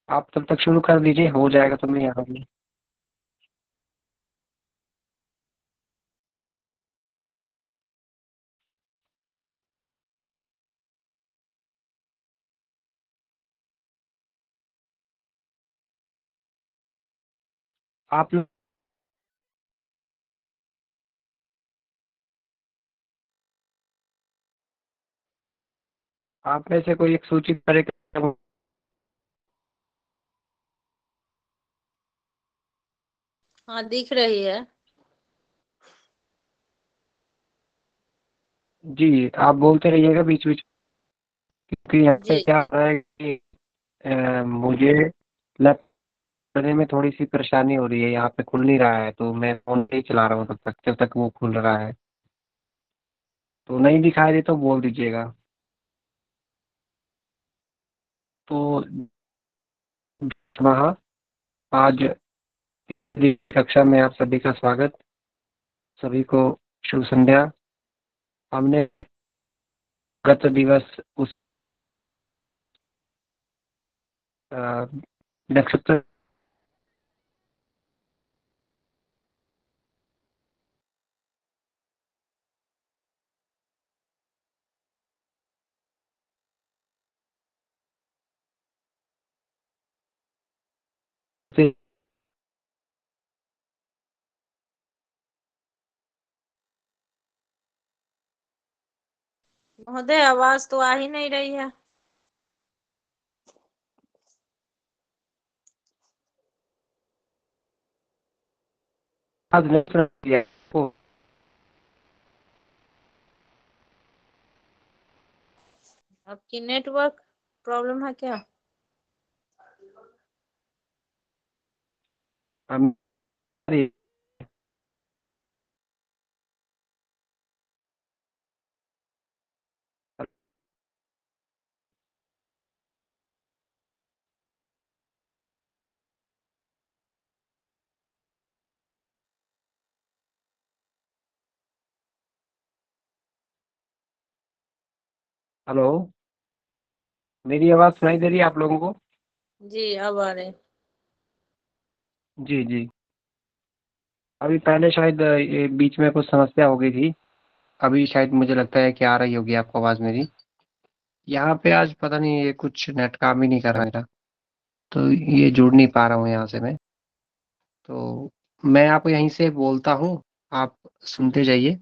आप तब तक शुरू कर दीजिए, हो जाएगा तो मैं यहाँ भी। आप आप में से कोई एक सूची करे। हाँ दिख रही है। जी, आप बोलते रहिएगा बीच बीच, क्योंकि यहाँ पे जी क्या जी। हो रहा है कि मुझे लैप करने में थोड़ी सी परेशानी हो रही है, यहाँ पे खुल नहीं रहा है, तो मैं फोन नहीं चला रहा हूँ तब तक, जब तक वो खुल रहा है। तो नहीं दिखाई दे तो बोल दीजिएगा। तो वहाँ आज की कक्षा में आप सभी का स्वागत। सभी को शुभ संध्या। हमने गत दिवस उस अ, नक्षत्र से महोदय आवाज तो आ ही नहीं रही है। आज नक्षत्र दिया है आपको। आपकी नेटवर्क प्रॉब्लम है क्या? हम हेलो, मेरी आवाज सुनाई दे रही है आप लोगों को? जी अब आ रहे। जी जी। अभी पहले शायद ये बीच में कुछ समस्या हो गई थी। अभी शायद मुझे लगता है कि आ रही होगी आपको आवाज मेरी। यहाँ पे आज पता नहीं ये कुछ नेट काम ही नहीं कर रहा मेरा, तो ये जुड़ नहीं पा रहा हूँ यहाँ से मैं। तो मैं आपको यहीं से बोलता हूँ, आप सुनते जाइए।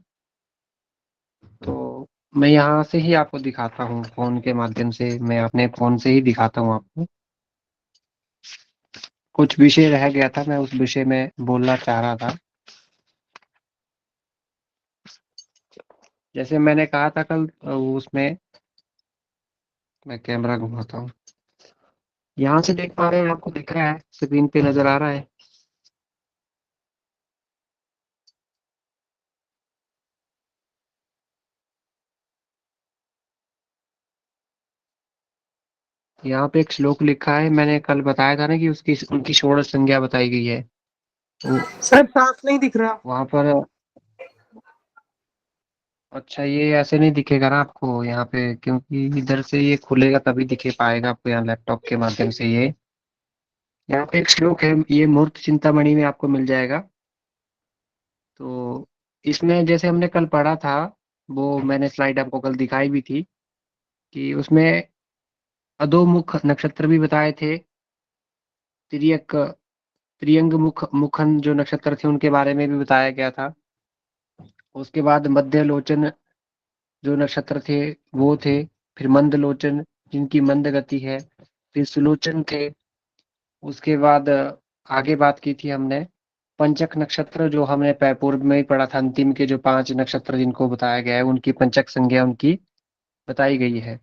तो मैं यहाँ से ही आपको दिखाता हूँ, फोन के माध्यम से मैं अपने फोन से ही दिखाता हूँ आपको। कुछ विषय रह गया था, मैं उस विषय में बोलना चाह रहा था। जैसे मैंने कहा था कल, उसमें मैं कैमरा घुमाता हूँ। यहाँ से देख पा रहे हैं, आपको दिख रहा है, स्क्रीन पे नजर आ रहा है। यहाँ पे एक श्लोक लिखा है, मैंने कल बताया था ना कि उसकी उनकी षोडश संज्ञा बताई गई है। वो सर साफ नहीं दिख रहा। वहां पर, अच्छा ये ऐसे नहीं दिखेगा ना आपको यहाँ पे, क्योंकि इधर से ये खुलेगा तभी दिखे पाएगा आपको यहाँ लैपटॉप के माध्यम से। ये यहाँ पे एक श्लोक है, ये मूर्त चिंतामणि में आपको मिल जाएगा। तो इसमें जैसे हमने कल पढ़ा था, वो मैंने स्लाइड आपको कल दिखाई भी थी, कि उसमें अधोमुख नक्षत्र भी बताए थे। तिर्यक त्रियंग मुखन जो नक्षत्र थे उनके बारे में भी बताया गया था। उसके बाद मध्य लोचन जो नक्षत्र थे वो थे। फिर मंद लोचन जिनकी मंद गति है। फिर सुलोचन थे। उसके बाद आगे बात की थी हमने पंचक नक्षत्र, जो हमने पूर्व में ही पढ़ा था, अंतिम के जो 5 नक्षत्र जिनको बताया गया है उनकी पंचक संज्ञा उनकी बताई गई है।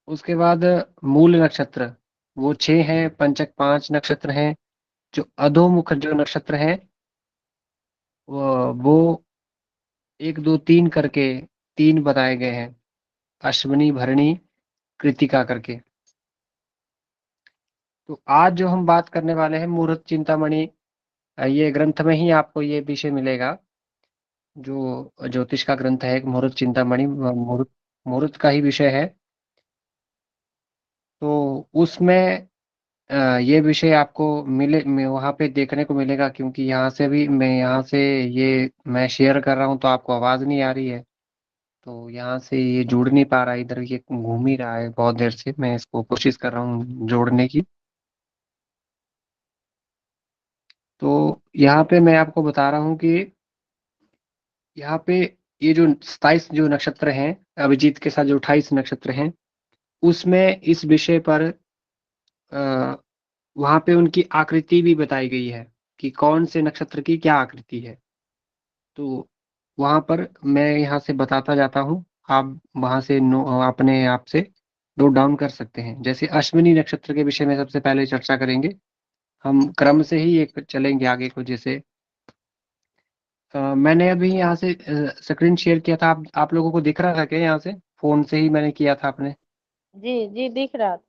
उसके बाद मूल नक्षत्र, वो 6 हैं, पंचक 5 नक्षत्र हैं। जो अधोमुख जो नक्षत्र हैं वो 1 2 3 करके 3 बताए गए हैं, अश्विनी भरणी कृतिका करके। तो आज जो हम बात करने वाले हैं मुहूर्त चिंतामणि, ये ग्रंथ में ही आपको ये विषय मिलेगा। जो ज्योतिष का ग्रंथ है एक मुहूर्त चिंतामणि, मुहूर्त मुहूर्त का ही विषय है। तो उसमें ये विषय आपको वहाँ पे देखने को मिलेगा, क्योंकि यहाँ से भी मैं यहाँ से ये मैं शेयर कर रहा हूँ तो आपको आवाज़ नहीं आ रही है। तो यहाँ से ये जुड़ नहीं पा रहा है, इधर ये घूम ही रहा है बहुत देर से, मैं इसको कोशिश कर रहा हूँ जोड़ने की। तो यहाँ पे मैं आपको बता रहा हूँ कि यहाँ पे ये जो 27 जो नक्षत्र हैं, अभिजीत के साथ जो 28 नक्षत्र हैं, उसमें इस विषय पर वहाँ पे उनकी आकृति भी बताई गई है कि कौन से नक्षत्र की क्या आकृति है। तो वहाँ पर मैं यहाँ से बताता जाता हूँ, आप वहाँ से अपने आप से नोट डाउन कर सकते हैं। जैसे अश्विनी नक्षत्र के विषय में सबसे पहले चर्चा करेंगे, हम क्रम से ही एक चलेंगे आगे को। जैसे मैंने अभी यहाँ से स्क्रीन शेयर किया था, आप लोगों को दिख रहा था क्या? यहाँ से फोन से ही मैंने किया था अपने। जी जी दिख रहा था।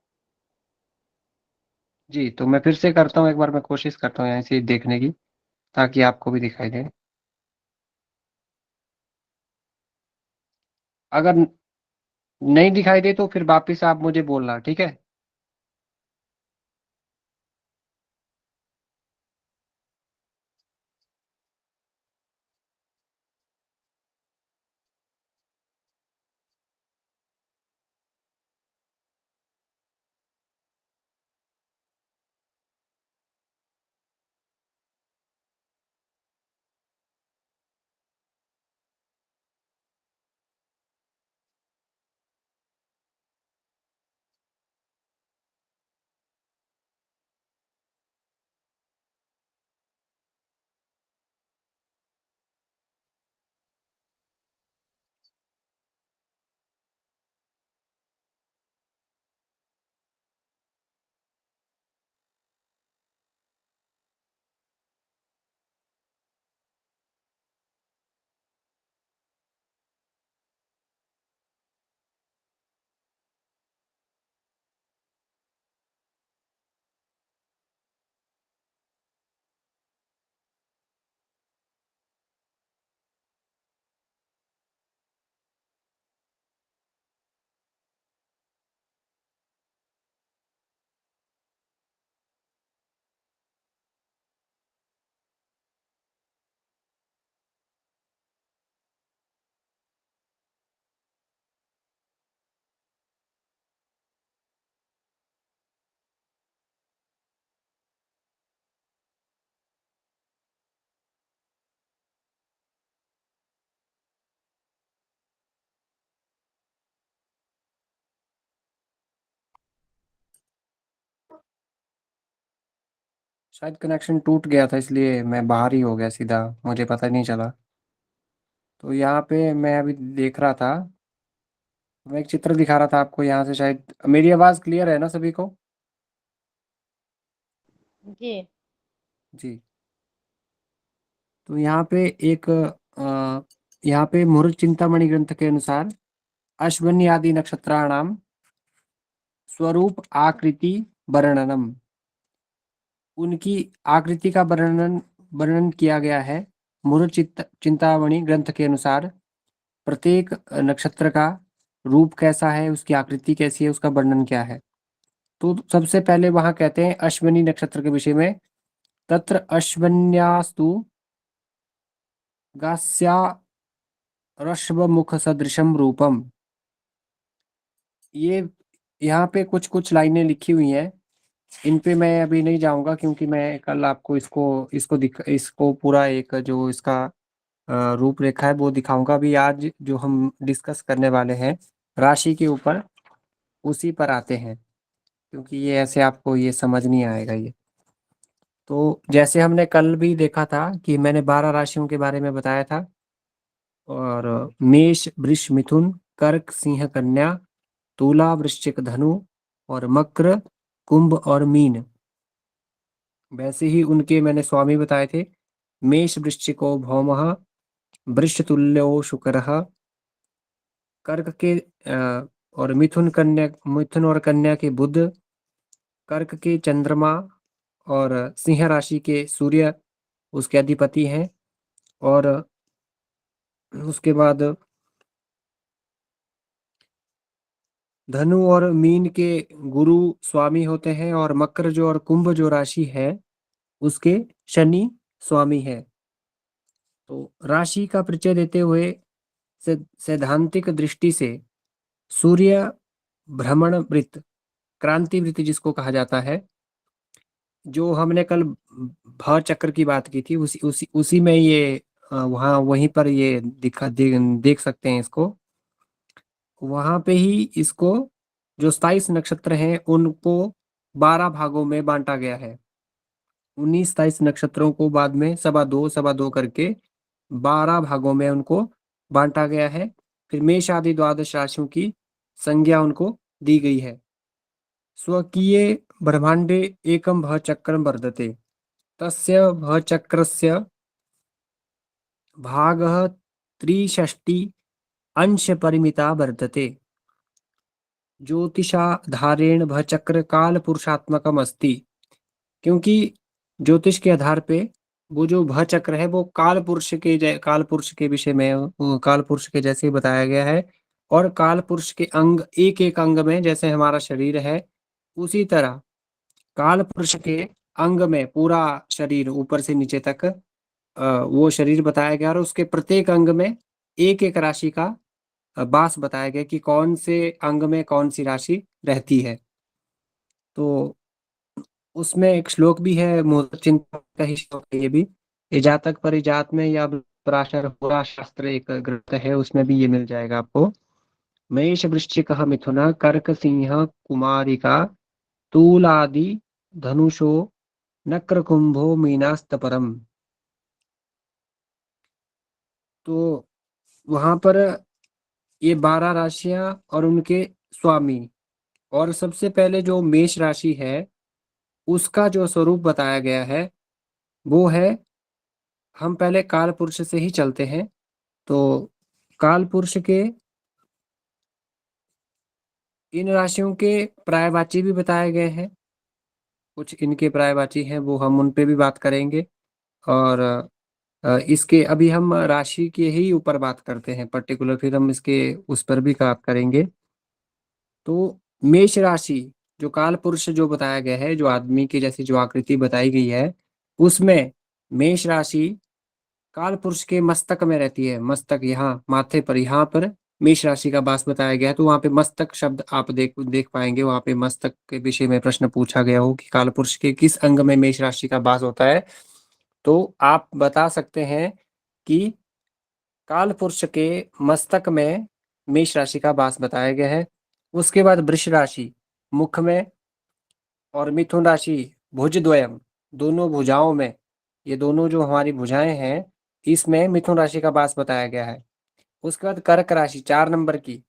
जी, तो मैं फिर से करता हूँ, एक बार मैं कोशिश करता हूँ यहाँ से देखने की, ताकि आपको भी दिखाई दे। अगर नहीं दिखाई दे तो फिर वापिस आप मुझे बोलना, ठीक है? शायद कनेक्शन टूट गया था, इसलिए मैं बाहर ही हो गया सीधा, मुझे पता नहीं चला। तो यहाँ पे मैं अभी देख रहा था, मैं एक चित्र दिखा रहा था आपको यहाँ से। शायद मेरी आवाज़ क्लियर है ना सभी को? जी जी। तो यहाँ पे एक यहाँ पे मुहूर्त चिंतामणि ग्रंथ के अनुसार अश्वनी आदि नक्षत्राणाम स्वरूप आकृति वर्णनम, उनकी आकृति का वर्णन वर्णन किया गया है मुहूर्त चिंतामणि ग्रंथ के अनुसार। प्रत्येक नक्षत्र का रूप कैसा है, उसकी आकृति कैसी है, उसका वर्णन क्या है। तो सबसे पहले वहां कहते हैं अश्विनी नक्षत्र के विषय में, तत्र अश्वन्यास्तु गास्या रश्वमुख सदृशम रूपम। ये यहाँ पे कुछ कुछ लाइनें लिखी हुई हैं, इन पे मैं अभी नहीं जाऊंगा, क्योंकि मैं कल आपको इसको पूरा एक जो इसका रूपरेखा है वो दिखाऊंगा। अभी आज जो हम डिस्कस करने वाले हैं राशि के ऊपर, उसी पर आते हैं, क्योंकि ये ऐसे आपको ये समझ नहीं आएगा ये। तो जैसे हमने कल भी देखा था कि मैंने 12 राशियों के बारे में बताया था, और मेष वृष मिथुन कर्क सिंह कन्या तुला वृश्चिक धनु और मकर कुंभ और मीन, वैसे ही उनके मैंने स्वामी बताए थे। मेष वृश्चिको भौमः, वृष तुल्यो शुक्रः, कर्क के और मिथुन और कन्या के बुध, कर्क के चंद्रमा और सिंह राशि के सूर्य उसके अधिपति हैं। और उसके बाद धनु और मीन के गुरु स्वामी होते हैं, और मकर जो और कुंभ जो राशि है उसके शनि स्वामी है। तो राशि का परिचय देते हुए सैद्धांतिक दृष्टि से सूर्य भ्रमण वृत्त, क्रांति वृत्त जिसको कहा जाता है, जो हमने कल भ चक्र की बात की थी, उसी में ये वहाँ वहीं पर ये देख सकते हैं इसको। वहां पे ही इसको जो 27 नक्षत्र हैं उनको 12 भागों में बांटा गया है। 19-27 नक्षत्रों को बाद में सवा दो करके 12 भागों में उनको बांटा गया है। फिर मेष आदि द्वादश राशियों की संज्ञा उनको दी गई है। स्वकीय ब्रह्मांडे एकम भ चक्रम वर्तते, तस्य भ चक्रस्य भागः त्रिषष्टि अंश परिमिता वर्तते। ज्योतिषाधारेण भ चक्र काल पुरुषात्मकम अस्ति। क्योंकि ज्योतिष के आधार पे वो जो भ चक्र है वो काल पुरुष के विषय में, काल पुरुष के जैसे ही बताया गया है। और काल पुरुष के अंग एक एक अंग में, जैसे हमारा शरीर है उसी तरह काल पुरुष के अंग में पूरा शरीर ऊपर से नीचे तक वो शरीर बताया गया, और उसके प्रत्येक अंग में एक एक राशि का बास बताया गया कि कौन से अंग में कौन सी राशि रहती है। तो उसमें एक श्लोक भी है, मुहूर्त चिंतन का ही श्लोक है ये भी। ये जातक परिजात में या पराशर पूरा शास्त्र एक ग्रंथ है, उसमें भी ये मिल जाएगा आपको। मेष वृश्चिक मिथुन कर्क सिंह कुमारिका तूलादि धनुषो नक्र कुंभो मीनास्तपरम। तो वहां पर ये 12 राशियां और उनके स्वामी। और सबसे पहले जो मेष राशि है उसका जो स्वरूप बताया गया है वो है, हम पहले काल पुरुष से ही चलते हैं। तो काल पुरुष के इन राशियों के पर्यायवाची भी बताए गए हैं। कुछ इनके पर्यायवाची हैं वो हम उन पे भी बात करेंगे। और इसके अभी हम राशि के ही ऊपर बात करते हैं पर्टिकुलर, फिर हम इसके उस पर भी बात करेंगे। तो मेष राशि जो काल पुरुष जो बताया गया है, जो आदमी की जैसी जो आकृति बताई गई है उसमें मेष राशि काल पुरुष के मस्तक में रहती है। मस्तक यहाँ माथे पर, यहाँ पर मेष राशि का वास बताया गया है। तो वहां पे मस्तक शब्द आप देख देख पाएंगे, वहां पे मस्तक के विषय में प्रश्न पूछा गया हो कि काल पुरुष के किस अंग में मेष राशि का वास होता है। तो आप बता सकते हैं कि काल पुरुष के मस्तक में मेष राशि का वास बताया गया है। उसके बाद वृष राशि मुख में, और मिथुन राशि भुजद्वयम, दोनों भुजाओं में। ये दोनों जो हमारी भुजाएं हैं इसमें मिथुन राशि का वास बताया गया है। उसके बाद कर्क राशि 4 नंबर की,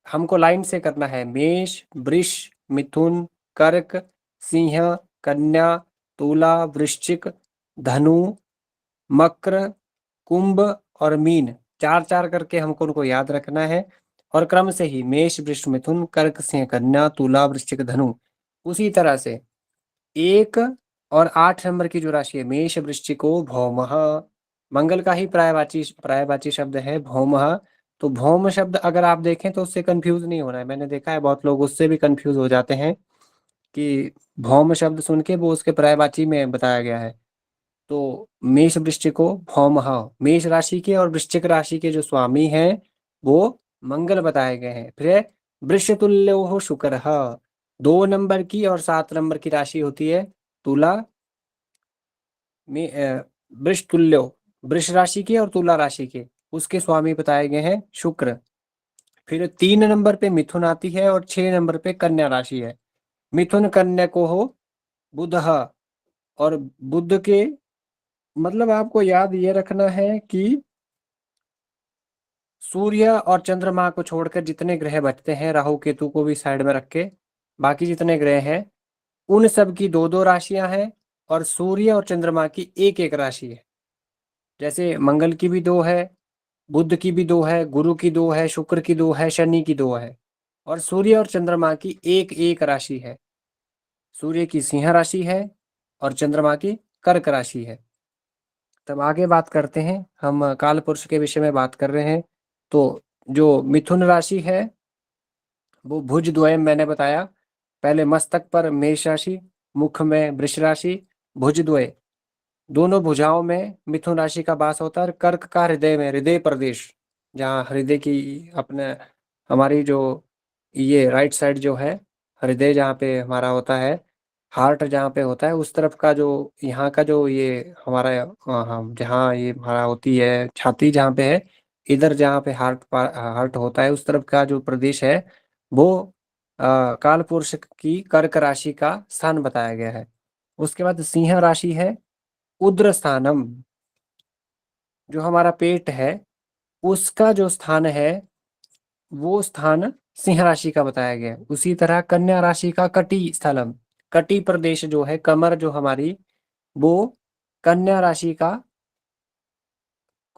हमको लाइन से करना है। मेष, वृष, मिथुन, कर्क, सिंह, कन्या, तुला, वृश्चिक, धनु, मकर, कुंभ और मीन, 4-4 करके हमको उनको याद रखना है। और क्रम से ही मेष, वृष, मिथुन, कर्क, सिंह, कन्या, तुला, वृश्चिक, धनु। उसी तरह से 1 और 8 नंबर की जो राशि है मेष, वृश्चिको भौमः, मंगल का ही प्रायवाची शब्द है भौमः। तो भौम शब्द अगर आप देखें तो उससे कंफ्यूज नहीं होना है। मैंने देखा है बहुत लोग उससे भी कंफ्यूज हो जाते हैं कि भौम शब्द सुन के वो उसके पर्यायवाची में बताया गया है। तो मेष वृश्चिको भौमः, मेष राशि के और वृश्चिक राशि के जो स्वामी हैं वो मंगल बताए गए हैं। फिर वृषतुल्यो शुक्रः, 2 नंबर की और 7 नंबर की राशि होती है तुला में। वृष तुल्यो, वृष राशि के और तुला राशि के, उसके स्वामी बताए गए हैं शुक्र। फिर 3 नंबर पे मिथुन आती है और 6 नंबर पे कन्या राशि है। मिथुन कन्या को हो बुध, और बुध के मतलब आपको याद ये रखना है कि सूर्य और चंद्रमा को छोड़कर जितने ग्रह बचते हैं, राहु केतु को भी साइड में रख के बाकी जितने ग्रह हैं उन सब की 2-2 राशियां हैं, और सूर्य और चंद्रमा की एक एक राशि है। जैसे मंगल की भी 2 है, बुध की भी 2 है, गुरु की 2 है, शुक्र की 2 है, शनि की 2 है। और सूर्य और चंद्रमा की एक एक राशि है। सूर्य की सिंह राशि है और चंद्रमा की कर्क राशि है। तब आगे बात करते हैं, हम काल पुरुष के विषय में बात कर रहे हैं। तो जो मिथुन राशि है वो भुज द्वयम मैंने बताया, पहले मस्तक पर मेष राशि, मुख में वृष राशि, भुज द्वय, दोनों भुजाओं में मिथुन राशि का वास होता है, और कर्क का हृदय में, हृदय प्रदेश, जहाँ हृदय की अपने हमारी जो ये राइट साइड जो है, हृदय जहाँ पे हमारा होता है, हार्ट जहाँ पे होता है, उस तरफ का जो यहाँ का जो ये हमारा हाँ, जहाँ ये हमारा होती है छाती जहाँ पे है, इधर जहाँ पे हार्ट होता है, उस तरफ का जो प्रदेश है वो काल पुरुष की कर्क राशि का स्थान बताया गया है। उसके बाद सिंह राशि है, उद्र स्थानम, जो हमारा पेट है उसका जो स्थान है वो स्थान सिंह राशि का बताया गया है। उसी तरह कन्या राशि का कटी स्थलम, कटी प्रदेश जो है, कमर जो हमारी, वो कन्या राशि का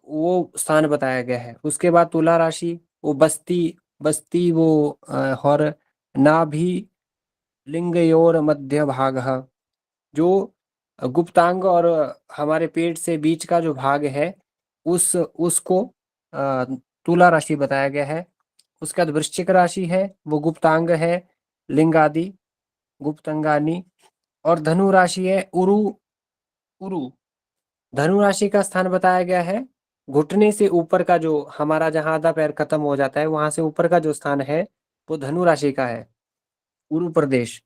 वो स्थान बताया गया है। उसके बाद तुला राशि, वो बस्ती, बस्ती वो और नाभि लिंगयोर मध्य भाग, जो गुप्तांग और हमारे पेट से बीच का जो भाग है उस उसको तुला राशि बताया गया है। उसके बाद वृश्चिक राशि है, वो गुप्तांग है, लिंगादि, गुप्तंगानी, और धनु राशि है उरु, उरु, धनु राशि का स्थान बताया गया है घुटने से ऊपर का, जो हमारा जहां आधा पैर खत्म हो जाता है वहां से ऊपर का जो स्थान है वो धनु राशि का है, उरु प्रदेश,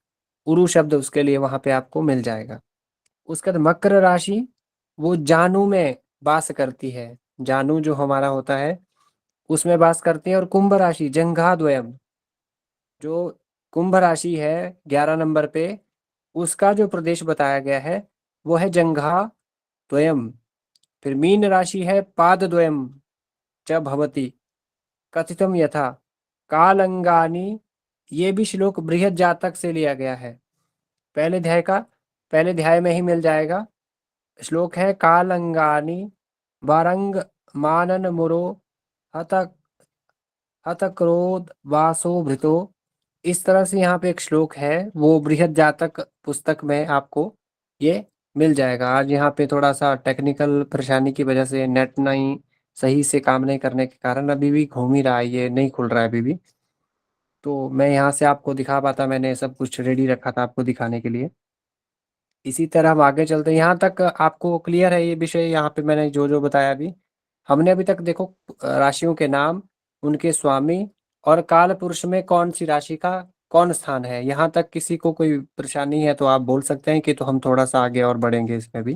उरु शब्द उसके लिए वहां पे आपको मिल जाएगा। उसके बाद मकर राशि, वो जानू में वास करती है, जानू जो हमारा होता है उसमें वास करती है। और कुंभ राशि जंघा द्वयम, जो कुंभ राशि है 11 नंबर पे, उसका जो प्रदेश बताया गया है वो है जंघा द्वयम। फिर मीन राशि है पाद द्वयम च भवति कथितम यथा कालंगानी, ये भी श्लोक बृहद जातक से लिया गया है, पहले अध्याय का, पहले अध्याय में ही मिल जाएगा। श्लोक है कालंगानी वारंग मानन मुरो हत हत क्रोध वासो भृतो, इस तरह से यहाँ पे एक श्लोक है, वो बृहद जातक पुस्तक में आपको ये मिल जाएगा। आज यहाँ पे थोड़ा सा टेक्निकल परेशानी की वजह से नेट नहीं सही से काम नहीं करने के कारण अभी भी घूम ही रहा है, ये नहीं खुल रहा है अभी भी। तो मैं यहाँ से आपको दिखा पाता, मैंने सब कुछ रेडी रखा था आपको दिखाने के लिए। इसी तरह हम आगे चलते हैं, यहाँ तक आपको क्लियर है ये विषय, यहाँ पे मैंने जो जो बताया अभी, हमने अभी तक देखो राशियों के नाम, उनके स्वामी, और काल पुरुष में कौन सी राशि का कौन स्थान है। यहाँ तक किसी को कोई परेशानी है तो आप बोल सकते हैं कि, तो हम थोड़ा सा आगे और बढ़ेंगे इसमें भी।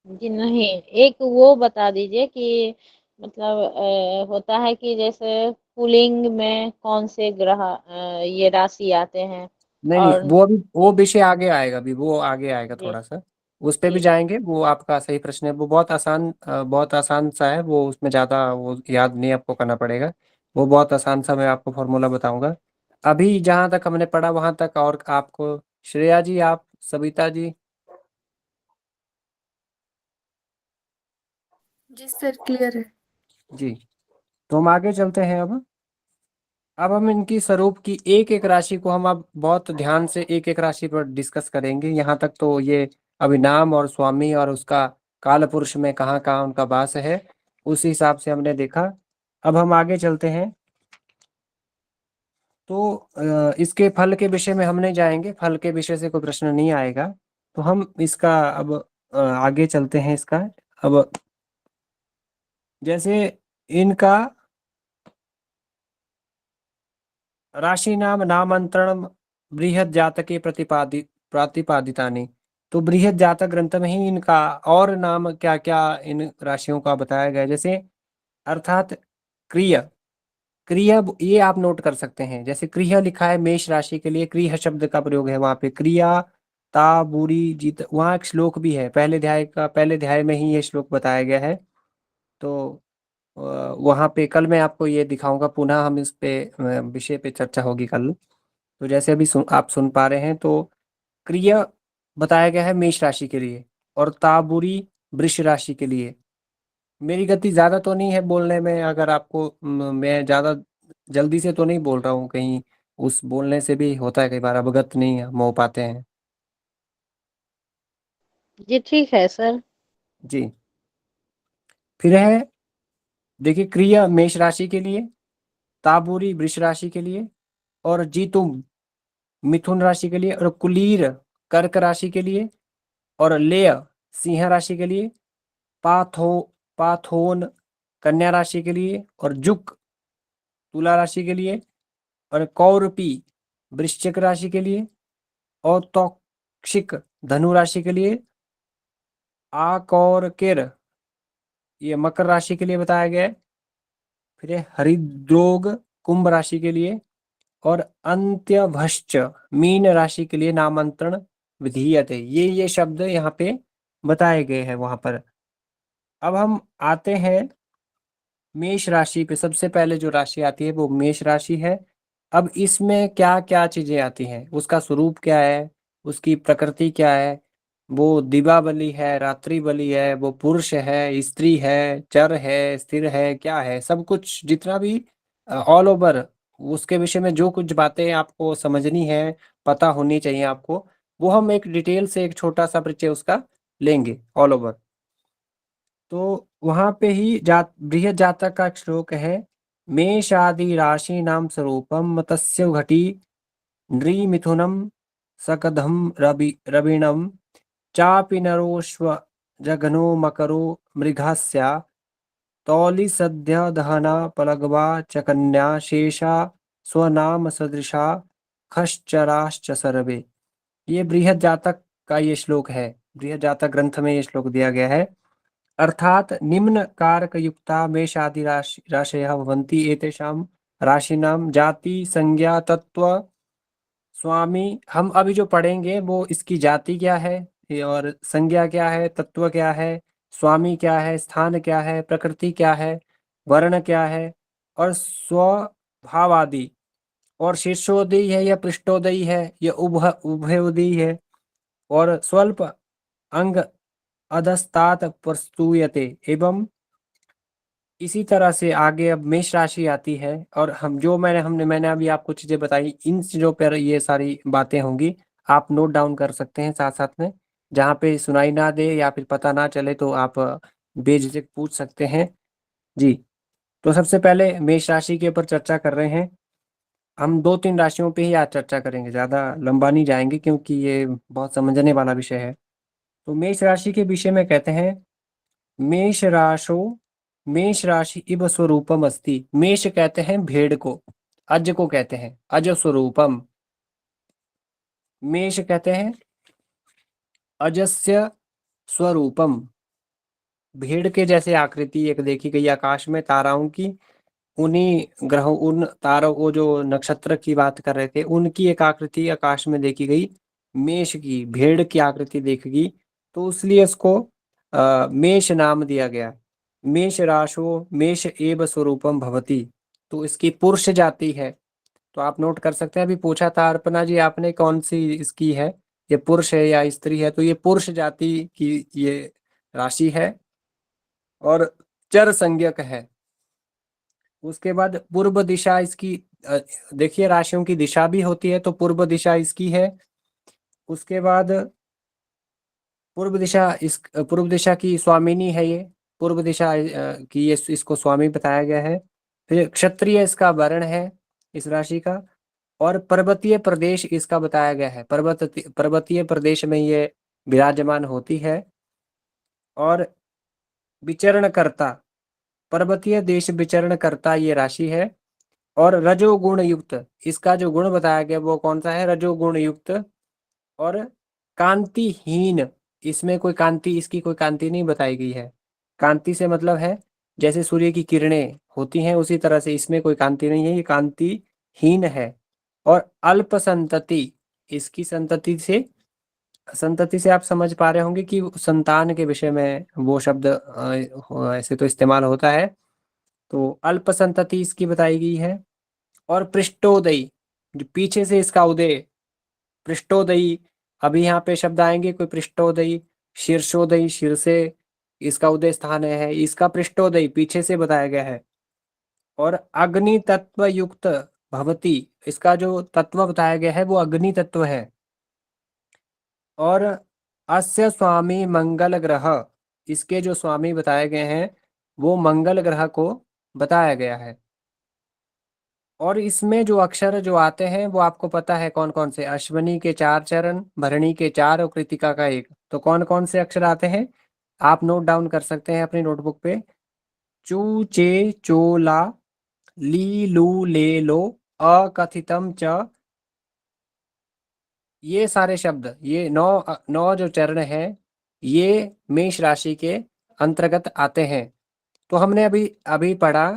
जी नहीं, एक वो बता दीजिए कि मतलब होता है कि जैसे पुलिंग में कौन से ग्रह ये राशि आते हैं। नहीं नहीं, और वो अभी वो विषय आगे आएगा, अभी वो आगे आएगा जी थोड़ा सा, उस पे भी जी जाएंगे। वो आपका सही प्रश्न है, वो बहुत आसान, बहुत आसान सा है वो, उसमें ज़्यादा वो याद नहीं आपको करना पड़ेगा। वो बहुत आसान सा मैं आपको फॉर्मूला बताऊंगा। अभी जहाँ तक हमने पढ़ा वहां तक, और आपको श्रेया जी, आप सविता जी। जी सर, क्लियर है। जी, तो हम आगे चलते हैं। अब हम इनकी स्वरूप की एक एक राशि को हम अब बहुत ध्यान से एक एक राशि पर डिस्कस करेंगे। यहाँ तक तो ये अभी नाम और स्वामी और उसका काल पुरुष में कहाँ कहाँ उनका वास है उस हिसाब से हमने देखा। अब हम आगे चलते हैं। तो इसके फल के विषय में हम नहीं जाएंगे, फल के विषय से कोई प्रश्न नहीं आएगा। तो हम इसका अब आगे चलते हैं इसका। अब जैसे इनका राशि नाम नामांतरण बृहद जातके प्रतिपादितानि, तो बृहद जातक ग्रंथ में ही इनका और नाम क्या क्या इन राशियों का बताया गया है। जैसे अर्थात क्रिय, क्रिय ये आप नोट कर सकते हैं, जैसे क्रिय लिखा है मेष राशि के लिए, क्रिय शब्द का प्रयोग है वहां पे, क्रिया ता बुरी जीत, वहां एक श्लोक भी है, पहले अध्याय का, पहले अध्याय में ही ये श्लोक बताया गया है। तो वहां पे कल मैं आपको ये दिखाऊंगा, पुनः हम इस पे विषय पे चर्चा होगी कल। तो जैसे अभी आप सुन पा रहे हैं, तो क्रिय बताया गया है मेष राशि के लिए, और ताबुरी वृष राशि के लिए। मेरी गति ज्यादा तो नहीं है बोलने में, अगर आपको मैं ज्यादा जल्दी से तो नहीं बोल रहा हूँ, कहीं उस बोलने से भी होता है कई बार अवगत नहीं हम हो पाते हैं। जी ठीक है सर। जी, फिर है, देखिए क्रिया मेष राशि के लिए, ताबूरी वृष राशि के लिए, और जीतुम मिथुन राशि के लिए, और कुलीर कर्क राशि के लिए, और लेय सिंह राशि के लिए, पाथो पाथोन कन्या राशि के लिए, और जुक तुला राशि के लिए, और कौरपी वृश्चिक राशि के लिए, और तौक्षिक धनु राशि के लिए, आकौरकिर ये मकर राशि के लिए बताया गया है। फिर है हरिद्रोग कुंभ राशि के लिए, और अंत्यभश्च मीन राशि के लिए नामांतरण विधीयते। ये शब्द यहाँ पे बताए गए हैं वहां पर। अब हम आते हैं मेष राशि पे। सबसे पहले जो राशि आती है वो मेष राशि है। अब इसमें क्या क्या चीजें आती हैं, उसका स्वरूप क्या है, उसकी प्रकृति क्या है, वो दिवा बलि है, रात्रि बलि है, वो पुरुष है, स्त्री है, चर है, स्थिर है, क्या है, सब कुछ जितना भी ऑल ओवर उसके विषय में जो कुछ बातें आपको समझनी है, पता होनी चाहिए आपको, वो हम एक डिटेल से एक छोटा सा परिचय उसका लेंगे ऑल ओवर। तो वहां पे ही बृहद जातक का एक श्लोक है, मेष आदि राशि नाम स्वरूपम मत्स्य घटी नृमिथुनम सकधम रविणम चापि नरोश्व जघनो मकरो मृगस्या तौलि सद्य दहना पलगवा च कन्या शेषा स्वनाम सदृशा खश्चराश्च सर्वे। ये बृहद जातक का ये श्लोक है। बृहद जातक ग्रंथ में ये श्लोक दिया गया है। अर्थात निम्न कारक युक्ता मेषादि राशयः भवन्ति एतेषां राशिनां जाति संज्ञा तत्व स्वामी। हम अभी जो पढ़ेंगे वो इसकी जाति क्या है, और संज्ञा क्या है, तत्व क्या है, स्वामी क्या है, स्थान क्या है, प्रकृति क्या है, वर्ण क्या है, और स्वभाव आदि, और शीर्षोदयी है या पृष्ठोदयी है या उभयोदयी है, और स्वल्प अंग अधस्तात प्रस्तूयते। एवं इसी तरह से आगे अब मेष राशि आती है, और हम जो मैंने अभी आपको चीजें बताई, इन चीजों पर ये सारी बातें होंगी। आप नोट डाउन कर सकते हैं साथ साथ में, जहाँ पे सुनाई ना दे या फिर पता ना चले तो आप बेझिझक पूछ सकते हैं। जी। तो सबसे पहले मेष राशि के ऊपर चर्चा कर रहे हैं। हम दो तीन राशियों पे ही आज चर्चा करेंगे, ज्यादा लंबा नहीं जाएंगे क्योंकि ये बहुत समझने वाला विषय है। तो मेष राशि के विषय में कहते हैं, मेष राशो मेष राशि इव स्वरूपम अस्ति। मेष कहते हैं भेड़ को, अज को कहते हैं अज स्वरूपम। मेष कहते हैं अजस्य स्वरूपम। भेड़ के जैसे आकृति एक देखी गई आकाश में ताराओं की, उन्हीं ग्रहों उन तारों को जो नक्षत्र की बात कर रहे थे उनकी एक आकृति आकाश में देखी गई, मेष की भेड़ की आकृति देखी गई, तो इसलिए इसको मेष नाम दिया गया। मेष राशो मेष एव स्वरूपम भवति। तो इसकी पुरुष जाति है। तो आप नोट कर सकते हैं, अभी पूछा था अर्पणा जी आपने कौन सी इसकी है, ये पुरुष है या स्त्री है, तो ये पुरुष जाति की ये राशि है और चर संज्ञक है। उसके बाद पूर्व दिशा इसकी, देखिए राशियों की दिशा भी होती है, तो पूर्व दिशा इसकी है। उसके बाद पूर्व दिशा की स्वामिनी है ये, पूर्व दिशा की ये इसको स्वामी बताया गया है। फिर क्षत्रिय इसका वर्ण है इस राशि का, और पर्वतीय प्रदेश इसका बताया गया है, पर्वतीय प्रदेश में ये विराजमान होती है। और विचरण करता, पर्वतीय देश विचरण करता ये राशि है। और रजोगुण युक्त, इसका जो गुण बताया गया वो कौन सा है, रजोगुण युक्त। और कांतिहीन, इसमें कोई कांति, इसकी कोई कांति नहीं बताई गई है। कांति से मतलब है जैसे सूर्य की किरणें होती हैं उसी तरह से इसमें कोई कांति नहीं है, ये कांतिहीन है। और अल्प संतति, इसकी संतति से आप समझ पा रहे होंगे कि संतान के विषय में वो शब्द ऐसे तो इस्तेमाल होता है। तो अल्प संतति इसकी बताई गई है। और पृष्ठोदयी, जो पीछे से इसका उदय, पृष्ठोदयी, अभी यहाँ पे शब्द आएंगे कोई पृष्ठोदयी, शीर्षोदयी, शीर्षे इसका उदय स्थान है, इसका पृष्ठोदयी पीछे से बताया गया है। और अग्नि तत्व युक्त भवती, इसका जो तत्व बताया गया है वो अग्नि तत्व है। और अस्य स्वामी मंगल ग्रह, इसके जो स्वामी बताए गए हैं वो मंगल ग्रह को बताया गया है। और इसमें जो अक्षर जो आते हैं वो आपको पता है कौन कौन से? अश्वनी के 4 चरण, भरणी के 4 और कृतिका का 1। तो कौन कौन से अक्षर आते हैं आप नोट डाउन कर सकते हैं अपनी नोटबुक पे। चू चे चो ला, ली लू ले लो, अकथितम च। ये सारे शब्द, ये नौ नौ जो चरण हैं, ये मेष राशि के अंतर्गत आते हैं। तो हमने अभी अभी पढ़ा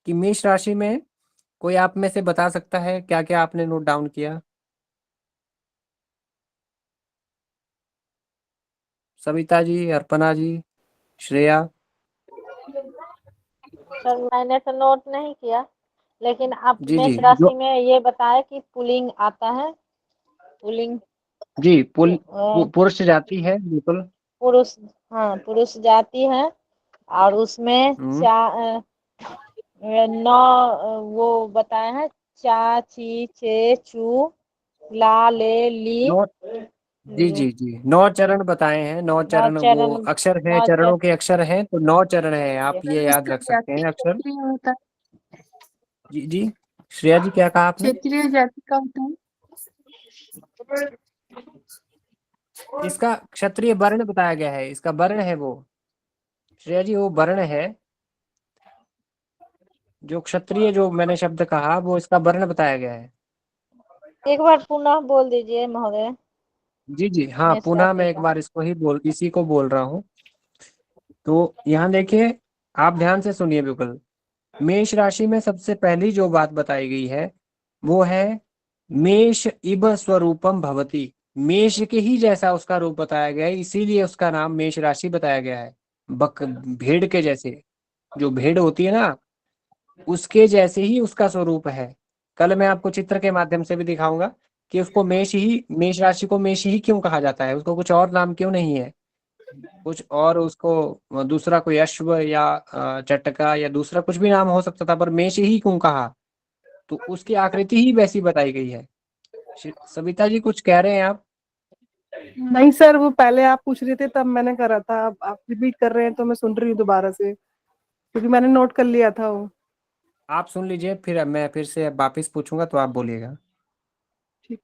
कि मेष राशि में कोई आप में से बता सकता है क्या क्या आपने नोट डाउन किया? सविता जी, अर्पणा जी, श्रेया। सर मैंने तो नोट नहीं किया, लेकिन आप जी जी मेष राशि जो में ये बताया कि पुल्लिंग आता है। पुल्लिंग जी पुरुष पु- जाति है बिल्कुल। पुरुष, हाँ पुरुष जाति है। और उसमें हम्म। नौ वो बताए हैं। चा ची चे चू ला ले ली नौ। जी लू। जी जी 9 चरण बताए हैं। 9 चरण वो नौचरण, अक्षर है, नौचर चरणों के अक्षर हैं, तो 9 चरण है, आप ये ये याद इसका रख सकते जाति हैं अक्षर। क्षत्रिय होता है। जी जी श्रेया जी क्या कहा आपने? क्षेत्रीय जाति का होता है। इसका क्षत्रिय वर्ण बताया गया है, इसका वर्ण है वो। श्रेया जी वो वर्ण है, जो क्षत्रिय जो मैंने शब्द कहा वो इसका वर्ण बताया गया है। एक बार पुनः बोल दीजिए महोदय। जी जी हाँ, मेष पुनः मैं राशि एक का। बार इसी को बोल रहा हूँ। तो यहाँ देखिए, आप ध्यान से सुनिए बिल्कुल। मेष राशि में सबसे पहली जो बात बताई गई है वो है मेष इव स्वरूपम भवति। मेष के ही जैसा उसका रूप बताया गया है, इसीलिए उसका नाम मेष राशि बताया गया है। बक भेड़ के जैसे, जो भेड़ होती है ना, उसके जैसे ही उसका स्वरूप है। कल मैं आपको चित्र के माध्यम से भी दिखाऊंगा कि उसको मेष राशि को मेष ही क्यों कहा जाता है, उसको कुछ और नाम क्यों नहीं है। कुछ और उसको दूसरा कोई अश्व या चटका या दूसरा कुछ भी नाम हो सकता था, पर मेष ही क्यों कहा? तो उसकी आकृति ही वैसी बताई गई है। सविता जी कुछ कह रहे हैं आप? नहीं सर, वो पहले आप पूछ रहे थे तब मैंने करा था, अब आप रिपीट कर रहे हैं तो मैं सुन रही हूँ दोबारा से, क्योंकि मैंने नोट कर लिया था वो। आप सुन लीजिए, फिर मैं फिर से वापिस पूछूंगा तो आप बोलिएगा। ठीक।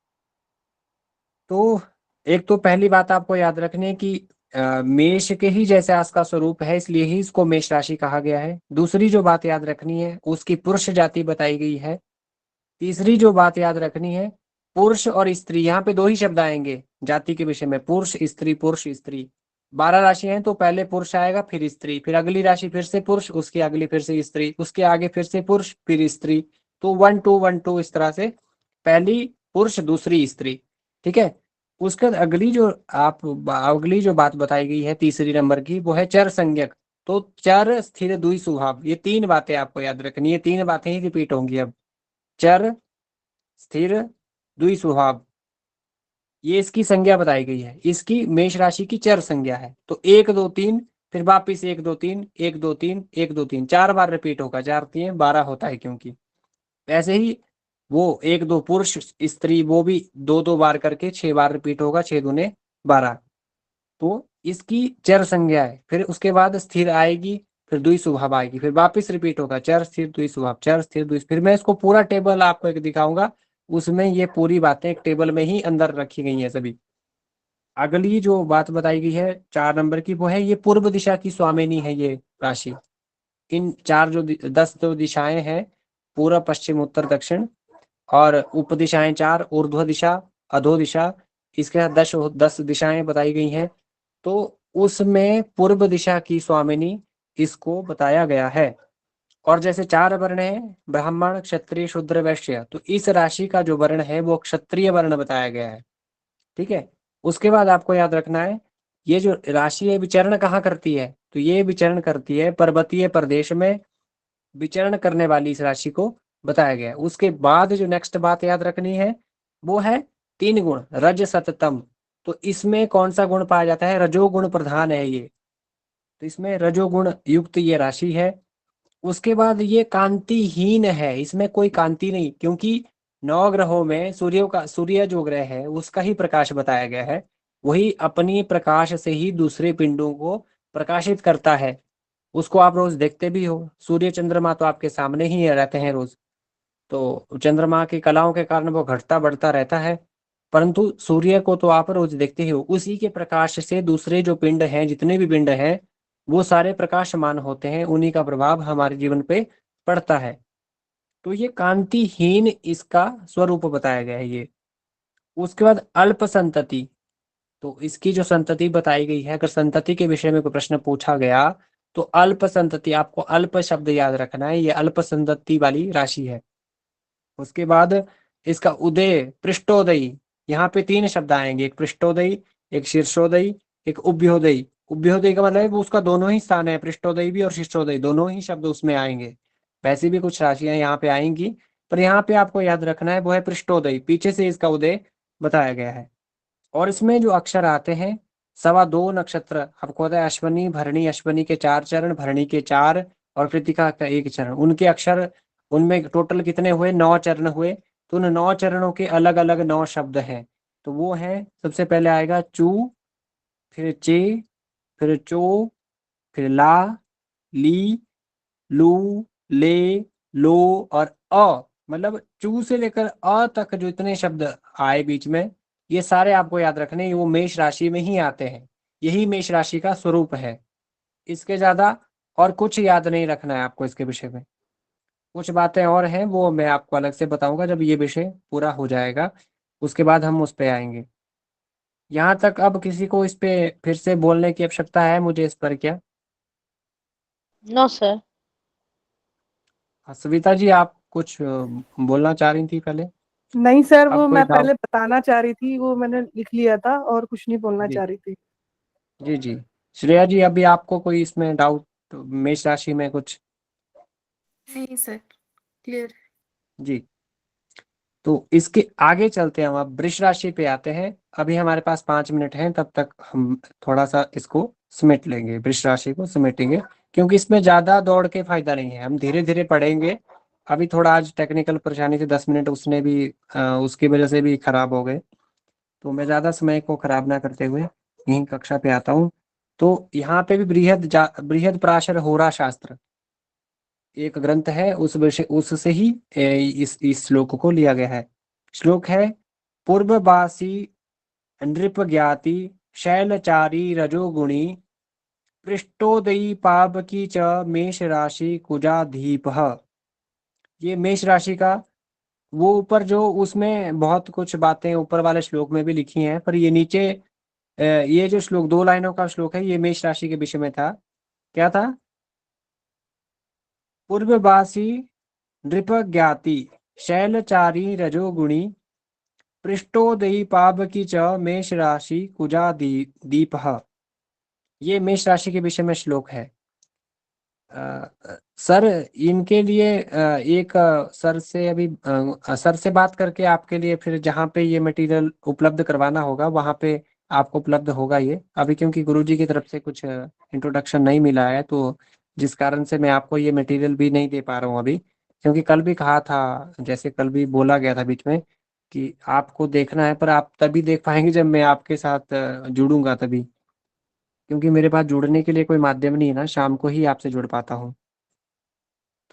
तो एक तो पहली बात आपको याद रखनी है कि मेष के ही जैसे इसका स्वरूप है, इसलिए ही इसको मेष राशि कहा गया है। दूसरी जो बात याद रखनी है, उसकी पुरुष जाति बताई गई है। तीसरी जो बात याद रखनी है, पुरुष और स्त्री, यहाँ पे 2 ही शब्द आएंगे जाति के विषय में, पुरुष स्त्री पुरुष स्त्री। 12 राशि हैं तो पहले पुरुष आएगा फिर स्त्री, फिर अगली राशि फिर से पुरुष, उसकी अगली फिर से स्त्री, उसके आगे फिर से पुरुष फिर स्त्री। तो 1 2 1 2 इस तरह से, पहली पुरुष दूसरी स्त्री। ठीक है। उसके बाद अगली जो बात बताई गई है तीसरी नंबर की, वो है चर संज्ञक। तो चर स्थिर दुई स्वभाव, ये 3 बातें आपको याद रखनी है, 3 बातें ही रिपीट होंगी अब। चर स्थिर द्वि स्वभाव, ये इसकी संज्ञा बताई गई है, इसकी मेष राशि की चर संज्ञा है। तो 1 2 3, फिर वापिस 1 2 3 1 2 3 1 2 3, 4 बार रिपीट होगा, 4 3 12 होता है क्योंकि। ऐसे ही वो 1 2 पुरुष स्त्री, वो भी 2 2 बार करके 6 बार रिपीट होगा, 6 दूने 12। तो इसकी चर संज्ञा है। फिर उसके बाद स्थिर आएगी, फिर द्वि स्वभाव आएगी, फिर वापस रिपीट होगा चर स्थिर द्वि स्वभाव, चर स्थिर द्वि। फिर मैं इसको पूरा टेबल आपको एक दिखाऊंगा, उसमें ये पूरी बातें एक टेबल में ही अंदर रखी गई हैं सभी। अगली जो बात बताई गई है 4 नंबर की, वो है ये पूर्व दिशा की स्वामिनी है ये राशि। इन 10 जो दिशाएं हैं, पूर्व पश्चिम उत्तर दक्षिण, और उप दिशाएं 4, ऊर्ध्व दिशा, अधो दिशा, इसके साथ 10 दिशाएं बताई गई हैं। तो उसमें पूर्व दिशा की स्वामिनी इसको बताया गया है। और जैसे 4 वर्ण है, ब्राह्मण क्षत्रिय शूद्र वैश्य, तो इस राशि का जो वर्ण है वो क्षत्रिय वर्ण बताया गया है। ठीक है। उसके बाद आपको याद रखना है, ये जो राशि है विचरण कहाँ करती है, तो ये विचरण करती है पर्वतीय प्रदेश में, विचरण करने वाली इस राशि को बताया गया है। उसके बाद जो नेक्स्ट बात याद रखनी है, वो है 3 गुण रज सततम। तो इसमें कौन सा गुण पाया जाता है? रजोगुण प्रधान है ये। तो इसमें रजोगुण युक्त ये राशि है। उसके बाद ये कांतिहीन है, इसमें कोई कांति नहीं, क्योंकि 9 ग्रहों में सूर्य जो ग्रह है उसका ही प्रकाश बताया गया है। वही अपनी प्रकाश से ही दूसरे पिंडों को प्रकाशित करता है। उसको आप रोज देखते भी हो, सूर्य चंद्रमा तो आपके सामने ही रहते हैं रोज। तो चंद्रमा की कलाओं के कारण वो घटता बढ़ता रहता है, परंतु सूर्य को तो आप रोज देखते ही हो। उसी के प्रकाश से दूसरे जो पिंड हैं, जितने भी पिंड हैं, वो सारे प्रकाशमान होते हैं, उन्हीं का प्रभाव हमारे जीवन पे पड़ता है। तो ये कांतिहीन इसका स्वरूप बताया गया है ये। उसके बाद अल्प संतति, तो इसकी जो संतति बताई गई है, अगर संतति के विषय में कोई प्रश्न पूछा गया तो अल्प संतति, आपको अल्प शब्द याद रखना है, ये अल्प संतति वाली राशि है। उसके बाद इसका उदय, पृष्ठोदयी, यहाँ पे तीन शब्द आएंगे, एक पृष्ठोदयी, एक शीर्षोदयी, एक उभयोदयी। उभयोदयी का मतलब है वो उसका दोनों ही स्थान है, पृष्ठोदयी भी और शीर्षोदयी दोनों ही शब्द उसमें आएंगे। वैसे भी कुछ राशियां यहाँ पे आएंगी, पर यहाँ पे आपको याद रखना है वो है पृष्ठोदयी, पीछे से इसका उदय बताया गया है। और इसमें जो अक्षर आते हैं, 2.25 नक्षत्र आपको पता है, अश्वनी भरणी, अश्वनी के 4 चरण, भरणी के 4 और कृतिका का 1 चरण, उनके अक्षर, उनमें टोटल कितने हुए, 9 चरण हुए। तो उन 9 चरणों के अलग अलग 9 शब्द हैं। तो वो है, सबसे पहले आएगा चू, फिर चे, फिर चो, फिर ला, ली, लू, ले, लो और अ। मतलब चू से लेकर अ तक जो इतने शब्द आए बीच में, ये सारे आपको याद रखने हैं, वो मेष राशि में ही आते हैं। यही मेष राशि का स्वरूप है। इसके ज्यादा और कुछ याद नहीं रखना है आपको इसके विषय में। कुछ बातें और हैं, वो मैं आपको अलग से बताऊंगा जब ये विषय पूरा हो जाएगा, उसके बाद हम उस पे आएंगे। यहाँ तक अब किसी को इस पे फिर से बोलने की आवश्यकता है मुझे इस पर क्या? No sir. सविता जी, आप कुछ बोलना चाह रही थी पहले? नहीं सर, अब वो कोई मैं डाउट? पहले बताना चाह रही थी, वो मैंने लिख लिया था और कुछ नहीं बोलना जी चाह रही थी। जी जी। श्रेया जी, अभी आपको कोई इसमें डाउट मेष राशि में कुछ? नहीं सर, क्लियर। जी, तो इसके आगे चलते हैं, हम अब वृष राशि पे आते हैं। अभी हमारे पास 5 मिनट हैं, तब तक हम थोड़ा सा इसको समेट लेंगे, वृष राशि को समेटेंगे, क्योंकि इसमें ज्यादा दौड़ के फायदा नहीं है, हम धीरे धीरे पढ़ेंगे। अभी थोड़ा आज टेक्निकल परेशानी से 10 मिनट उसने भी उसकी वजह से भी खराब हो गए, तो मैं ज्यादा समय को खराब ना करते हुए यहीं कक्षा पे आता हूँ। तो यहाँ पे भी बृहद पराशर होरा शास्त्र एक ग्रंथ है, उस विषय उससे ही इस श्लोक को लिया गया है। श्लोक है, पूर्ववासी नृप ज्ञाति शैलचारी रजोगुणी पृष्ठोदयी पावकी च मेष राशि कुजाधीप। ये मेष राशि का, वो ऊपर जो उसमें बहुत कुछ बातें ऊपर वाले श्लोक में भी लिखी हैं, पर ये नीचे ये जो श्लोक 2 लाइनों का श्लोक है, ये मेष राशि के विषय में था। क्या था? पूर्ववासी नृप ज्ञाति शैलचारी रजोगुणी पृष्ठोदयी पावकी च मेष राशि कुजा दीप। ये मेष राशि के विषय में श्लोक है। सर, इनके लिए एक सर से अभी सर से बात करके आपके लिए फिर जहाँ पे ये मटेरियल उपलब्ध करवाना होगा वहाँ पे आपको उपलब्ध होगा ये अभी, क्योंकि गुरुजी की तरफ से कुछ इंट्रोडक्शन नहीं मिला है, तो जिस कारण से मैं आपको ये मटेरियल भी नहीं दे पा रहा हूँ अभी। क्योंकि कल भी कहा था, जैसे कल भी बोला गया था बीच में कि आपको देखना है, पर आप तभी देख पाएंगे जब मैं आपके साथ जुड़ूंगा तभी, क्योंकि मेरे पास जुड़ने के लिए कोई माध्यम नहीं है ना, शाम को ही आपसे जुड़ पाता हूँ।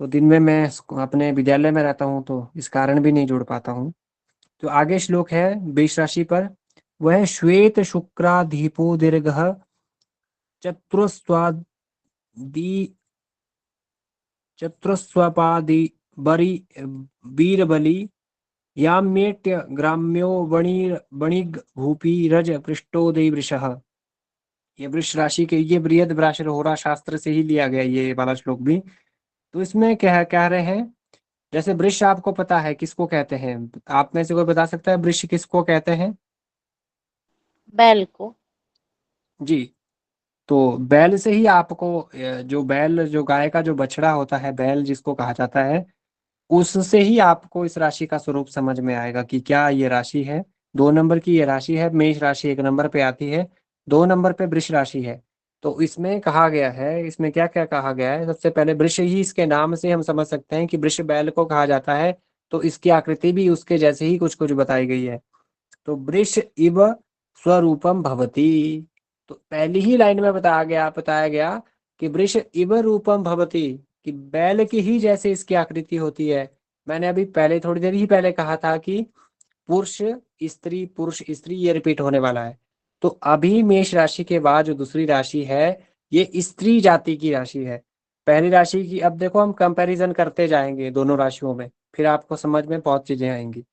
तो दिन में मैं अपने विद्यालय में रहता हूँ, तो इस कारण भी नहीं जुड़ पाता हूँ। तो आगे श्लोक है वृष राशि पर, वह श्वेत शुक्राधीपो दीर्घ चतुस्वादी चतुस्वपादी बरी वीरबली याम्येट्य ग्राम्यो वणिग भूपी रज पृष्ठोदय वृषः। ये वृष राशि के, ये बृहद पराशर होरा शास्त्र से ही लिया गया ये वाला श्लोक भी। तो इसमें क्या कह रहे हैं, जैसे वृष आपको पता है किसको कहते हैं? आप में से कोई बता सकता है वृष किसको कहते हैं? बैल को। जी, तो बैल से ही आपको जो बैल, जो गाय का जो बछड़ा होता है, बैल जिसको कहा जाता है, उससे ही आपको इस राशि का स्वरूप समझ में आएगा कि क्या ये राशि है। 2 नंबर की ये राशि है, मेष राशि 1 नंबर पे आती है, 2 नंबर पे वृष राशि है। तो इसमें कहा गया है, इसमें क्या क्या कहा गया है, सबसे पहले वृष ही, इसके नाम से हम समझ सकते हैं कि वृष बैल को कहा जाता है, तो इसकी आकृति भी उसके जैसे ही कुछ कुछ बताई गई है। तो वृष इव स्वरूपम भवति, तो पहली ही लाइन में बताया गया कि वृष इव रूपम भवति, कि बैल की ही जैसे इसकी आकृति होती है, मैंने अभी पहले थोड़ी देर ही पहले कहा था कि पुरुष स्त्री ये रिपीट होने वाला है। तो अभी मेष राशि के बाद जो दूसरी राशि है ये स्त्री जाति की राशि है। पहली राशि की अब देखो हम कंपैरिजन करते जाएंगे दोनों राशियों में, फिर आपको समझ में बहुत चीजें आएंगी।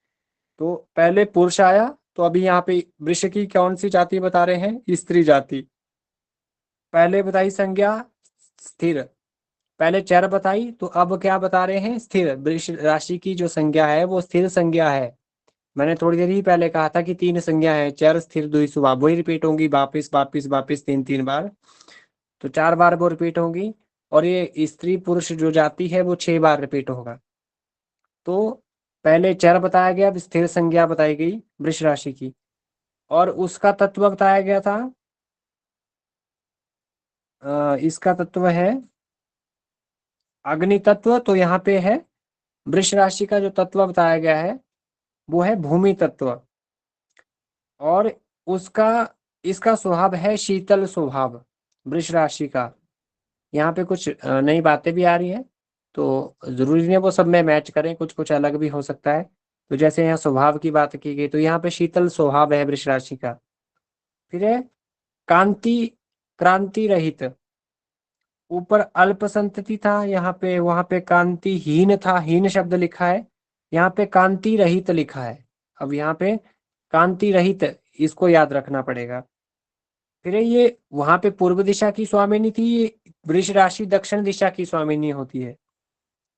तो पहले पुरुष आया, तो अभी यहाँ पे वृष की कौन सी जाति बता रहे हैं? स्त्री जाति। पहले बताई संज्ञा स्थिर, पहले चर बताई, तो अब क्या बता रहे हैं? स्थिर। वृष राशि की जो संज्ञा है वो स्थिर संज्ञा है। मैंने थोड़ी देर ही पहले कहा था कि 3 संज्ञा है, चर स्थिर दुई स्वभाव, वही रिपीट होंगी वापिस वापिस वापिस 3 बार। तो 4 बार वो रिपीट होंगी, और ये स्त्री पुरुष जो जाति है वो 6 बार रिपीट होगा। तो पहले चर बताया गया, अब स्थिर संज्ञा बताई गई वृष राशि की, और उसका तत्व बताया गया था। इसका तत्व है अग्नि तत्व। तो यहाँ पे है वृष राशि का जो तत्व बताया गया है वो है भूमि तत्व, और उसका इसका स्वभाव है शीतल स्वभाव वृष राशि का। यहाँ पे कुछ नई बातें भी आ रही है, तो जरूरी नहीं है वो सब में मैच करें, कुछ कुछ अलग भी हो सकता है। तो जैसे यहाँ स्वभाव की बात की गई, तो यहाँ पे शीतल स्वभाव है वृष राशि का। फिर है कांति क्रांति रहित, ऊपर अल्प संतति था, यहाँ पे वहां पे कांतिहीन था, हीन शब्द लिखा है, यहाँ पे कांति रहित लिखा है। अब यहाँ पे कांति रहित, इसको याद रखना पड़ेगा। फिर ये वहां पे पूर्व दिशा की स्वामिनी थी, ये वृष राशि दक्षिण दिशा की स्वामिनी होती है,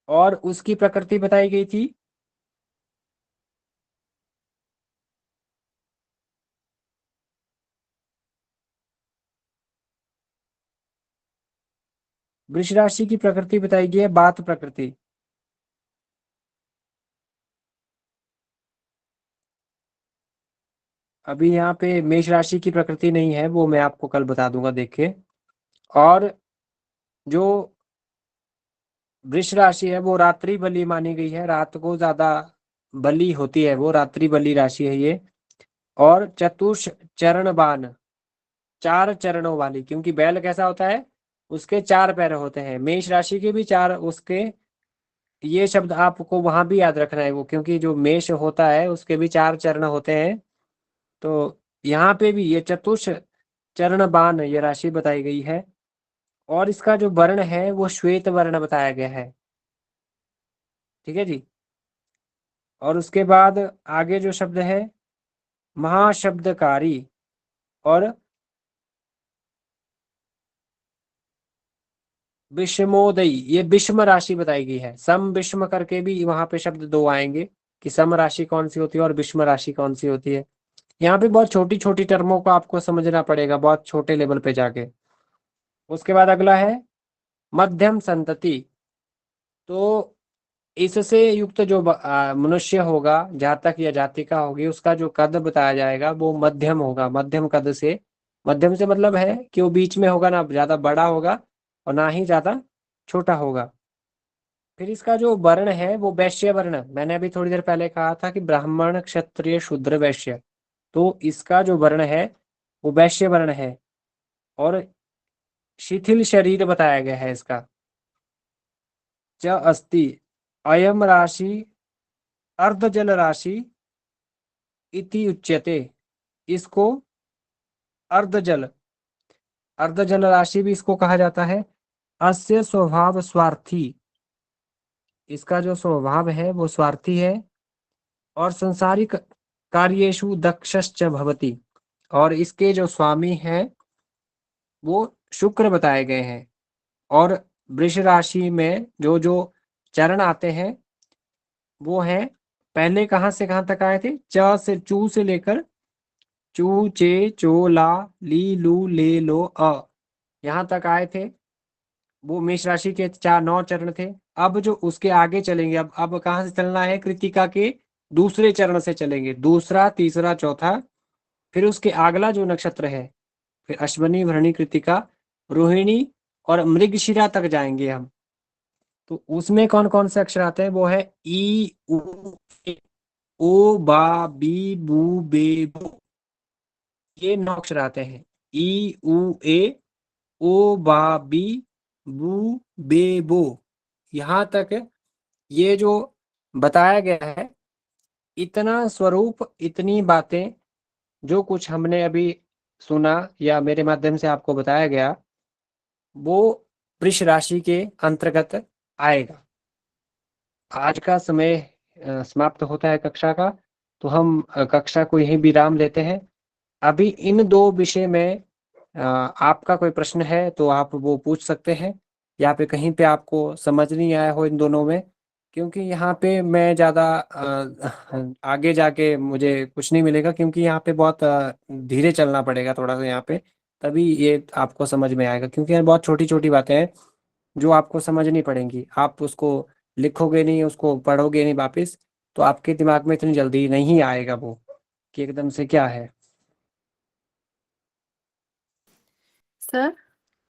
और उसकी प्रकृति बताई गई थी वृष राशि की प्रकृति बताई गई है बात प्रकृति। अभी यहाँ पे मेष राशि की प्रकृति नहीं है, वो मैं आपको कल बता दूंगा देख के। और जो वृष राशि है वो रात्रि बली मानी गई है, रात को ज्यादा बली होती है, वो रात्रि बली राशि है ये। और चतुष चरण बान, 4 चरणों वाली, क्योंकि बैल कैसा होता है? उसके 4 पैर होते हैं। मेष राशि के भी 4 उसके, ये शब्द आपको वहां भी याद रखना है वो, क्योंकि जो मेष होता है उसके भी 4 चरण होते हैं। तो यहाँ पे भी ये चतुष चरण बान ये राशि बताई गई है, और इसका जो वर्ण है वो श्वेत वर्ण बताया गया है। ठीक है जी। और उसके बाद आगे जो शब्द है महाशब्दकारी, और विषमोदयी, ये विषम राशि बताई गई है। सम विषम करके भी वहां पे शब्द 2 आएंगे कि सम राशि कौन सी होती है और विषम राशि कौन सी होती है। यहाँ पे बहुत छोटी छोटी टर्मों को आपको समझना पड़ेगा, बहुत छोटे लेवल पे जाके। उसके बाद अगला है मध्यम संतति। तो इससे युक्त जो मनुष्य होगा, जातक या जातिका होगी, उसका जो कद बताया जाएगा वो मध्यम होगा। मध्यम कद से, मध्यम से मतलब है कि वो बीच में होगा, ना ज्यादा बड़ा होगा और ना ही ज्यादा छोटा होगा। फिर इसका जो वर्ण है वो वैश्य वर्ण, मैंने अभी थोड़ी देर पहले कहा था कि ब्राह्मण क्षत्रिय शूद्र वैश्य, तो इसका जो वर्ण है वो वैश्य वर्ण है। और शिथिल शरीर बताया गया है इसका। च अस्ति अयम राशि अर्ध जल राशि इति उच्यते, इसको अर्ध जल, अर्ध जल राशि भी इसको कहा जाता है। अस्य स्वभाव स्वार्थी, इसका जो स्वभाव है वो स्वार्थी है। और संसारिक कार्येषु दक्षश्च भवति, और इसके जो स्वामी हैं वो शुक्र बताए गए हैं। और वृष राशि में जो जो चरण आते हैं वो हैं, पहले कहाँ से कहाँ तक आए थे? च से चू से लेकर चू चे चो ला ली लू ले लो अ, यहाँ तक आए थे। वो मेष राशि के 9 चरण थे। अब जो उसके आगे चलेंगे, अब कहाँ से चलना है? कृतिका के दूसरे चरण से चलेंगे, दूसरा तीसरा चौथा, फिर उसके अगला जो नक्षत्र है, फिर अश्वनी भरणी कृतिका रोहिणी और मृगशिरा तक जाएंगे हम। तो उसमें कौन कौन से अक्षर आते हैं? वो है ई उ ए, ओ बा बी बू बे बो, ये 9 अक्षर आते हैं। ई उ ए, ओ बा बी बू बे बो, यहाँ तक ये जो बताया गया है, इतना स्वरूप, इतनी बातें, जो कुछ हमने अभी सुना या मेरे माध्यम से आपको बताया गया, वो वृष राशि के अंतर्गत आएगा। आज का समय समाप्त होता है कक्षा का, तो हम कक्षा को यहीं विराम देते हैं। अभी इन दो विषय में आपका कोई प्रश्न है तो आप वो पूछ सकते हैं, या पे कहीं पे आपको समझ नहीं आया हो इन दोनों में, क्योंकि यहाँ पे मैं ज़्यादा आगे जाके मुझे कुछ नहीं मिलेगा, क्योंकि यहाँ पे बहुत धीरे चलना पड़ेगा थोड़ा सा यहाँ पे, तभी ये आपको समझ में आएगा, क्योंकि यहाँ बहुत छोटी छोटी बातें हैं जो आपको समझ नहीं पड़ेंगी। आप उसको लिखोगे नहीं, उसको पढ़ोगे नहीं वापिस, तो आपके दिमाग में इतनी जल्दी नहीं आएगा वो कि एकदम से क्या है। सर